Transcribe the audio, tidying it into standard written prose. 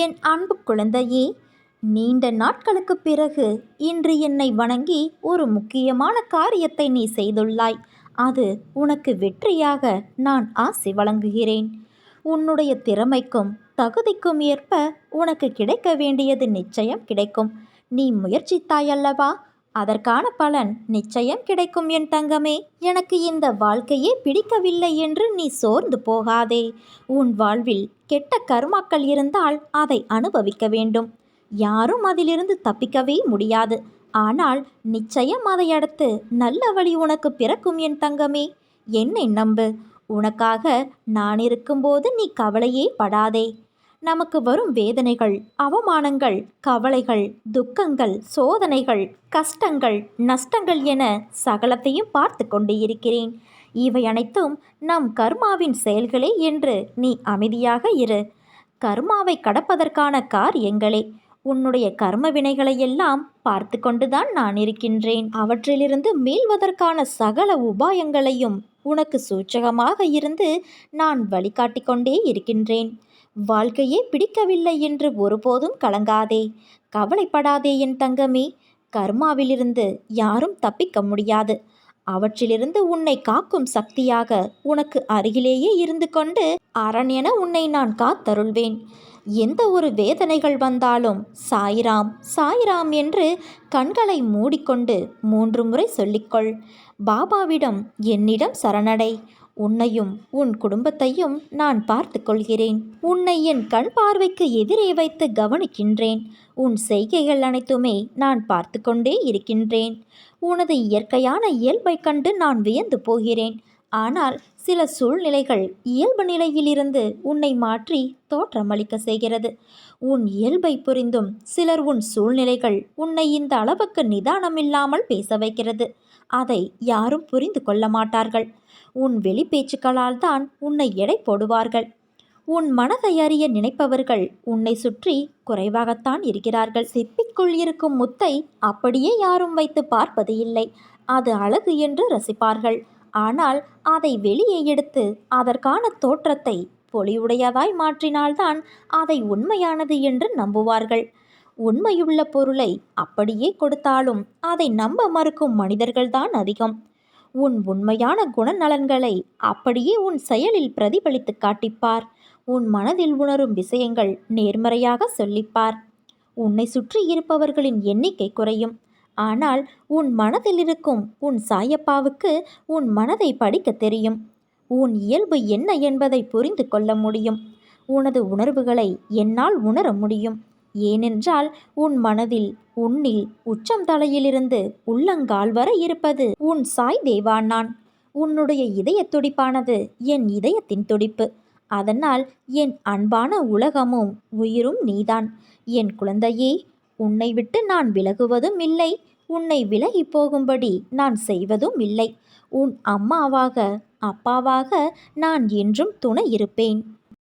என் அன்பு குழந்தையே, நீண்ட நாட்களுக்குப் பிறகு இன்று என்னை வணங்கி ஒரு முக்கியமான காரியத்தை நீ செய்துள்ளாய். அது உனக்கு வெற்றியாக நான் ஆசி வழங்குகிறேன். உன்னுடைய திறமைக்கும் தகுதிக்கும் ஏற்ப உனக்கு கிடைக்க வேண்டியது நிச்சயம் கிடைக்கும். நீ முயற்சித்தாயல்லவா? அதற்கான பலன் நிச்சயம் கிடைக்கும் என் தங்கமே. எனக்கு இந்த வாழ்க்கையே பிடிக்கவில்லை என்று நீ சோர்ந்து போகாதே. உன் வாழ்வில் கெட்ட கர்மாக்கள் இருந்தால் அதை அனுபவிக்க வேண்டும். யாரும் அதிலிருந்து தப்பிக்கவே முடியாது. ஆனால் நிச்சயம் அதை அடுத்து நல்ல வழி உனக்கு பிறக்கும் என் தங்கமே. என்னை நம்பு. உனக்காக நான் இருக்கும்போது நீ கவலையே படாதே. நமக்கு வரும் வேதனைகள், அவமானங்கள், கவலைகள், துக்கங்கள், சோதனைகள், கஷ்டங்கள், நஷ்டங்கள் என சகலத்தையும் பார்த்து கொண்டு இருக்கிறேன். இவை அனைத்தும் நம் கர்மாவின் செயல்களே என்று நீ அமைதியாக இரு. கர்மாவை கடப்பதற்கான காரியங்களே. உன்னுடைய கர்ம வினைகளையெல்லாம் பார்த்து கொண்டுதான் நான் இருக்கின்றேன். அவற்றிலிருந்து மீள்வதற்கான சகல உபாயங்களையும் உனக்கு சூச்சகமாக இருந்து நான் வழிகாட்டி கொண்டே இருக்கின்றேன். வாழ்க்கையே பிடிக்கவில்லை என்று ஒருபோதும் கலங்காதே, கவலைப்படாதே என் தங்கமே. கர்மாவிலிருந்து யாரும் தப்பிக்க முடியாது. அவற்றிலிருந்து உன்னை காக்கும் சக்தியாக உனக்கு அருகிலேயே இருந்து கொண்டு அரண் என உன்னை நான் காத்தருள்வேன். எந்த ஒரு வேதனைகள் வந்தாலும் சாய்ராம் சாய்ராம் என்று கண்களை மூடிக்கொண்டு 3 முறை சொல்லிக்கொள். பாபாவிடம் என்னிடம் சரணடை. உன்னையும் உன் குடும்பத்தையும் நான் பார்த்து கொள்கிறேன். உன்னை என் கண் பார்வைக்கு எதிரே வைத்து கவனிக்கின்றேன். உன் செய்கைகள் அனைத்துமே நான் பார்த்து கொண்டே இருக்கின்றேன். உனது இயற்கையான இயல்பை கண்டு நான் வியந்து போகிறேன். ஆனால் சில சூழ்நிலைகள் இயல்பு நிலையிலிருந்து உன்னை மாற்றி தோற்றமளிக்க செய்கிறது. உன் இயல்பை புரிந்தும் சிலர் உன் சூழ்நிலைகள் உன்னை இந்த அளவுக்கு நிதானமில்லாமல் பேச வைக்கிறது. அதை யாரும் புரிந்து கொள்ள மாட்டார்கள். உன் வெளிப்பேச்சுக்களால் தான் உன்னை எடை போடுவார்கள். உன் மனதை அறிய நினைப்பவர்கள் உன்னை சுற்றி குறைவாகத்தான் இருக்கிறார்கள். சிப்பிக்குள் இருக்கும் முத்தை அப்படியே யாரும் வைத்து பார்ப்பது இல்லை. அது அழகு என்று ரசிப்பார்கள். ஆனால் அதை வெளியே எடுத்து அதற்கான தோற்றத்தை பொலிவுடையதாய் மாற்றினால்தான் அதை உண்மையானது என்று நம்புவார்கள். உண்மையுள்ள பொருளை அப்படியே கொடுத்தாலும் அதை நம்ப மறுக்கும் மனிதர்கள்தான் அதிகம். உன் உண்மையான குணநலன்களை அப்படியே உன் செயலில் பிரதிபலித்து காட்டிப்பார். உன் மனதில் உணரும் விஷயங்கள் நேர்மறையாக சொல்லிப்பார். உன்னை சுற்றி இருப்பவர்களின் எண்ணிக்கை குறையும். ஆனால் உன் மனதில் இருக்கும் உன் சாயப்பாவுக்கு உன் மனதை படிக்க தெரியும். உன் இயல்பு என்ன என்பதை புரிந்து கொள்ள முடியும். உனது உணர்வுகளை என்னால் உணர முடியும். ஏனென்றால் உன் மனதில் உன்னில் உச்சம் தலையிலிருந்து உள்ளங்கால் வரை இருப்பது உன் சாய் தேவா நான். உன்னுடைய இதய துடிப்பானது என் இதயத்தின் துடிப்பு. அதனால் என் அன்பான உலகமும் உயிரும் நீதான். என் குழந்தையே, உன்னை விட்டு நான் விலகுவதும் இல்லை, உன்னை விலகி போகும்படி நான் செய்வதும் இல்லை. உன் அம்மாவாக அப்பாவாக நான் என்றும் துணை இருப்பேன்.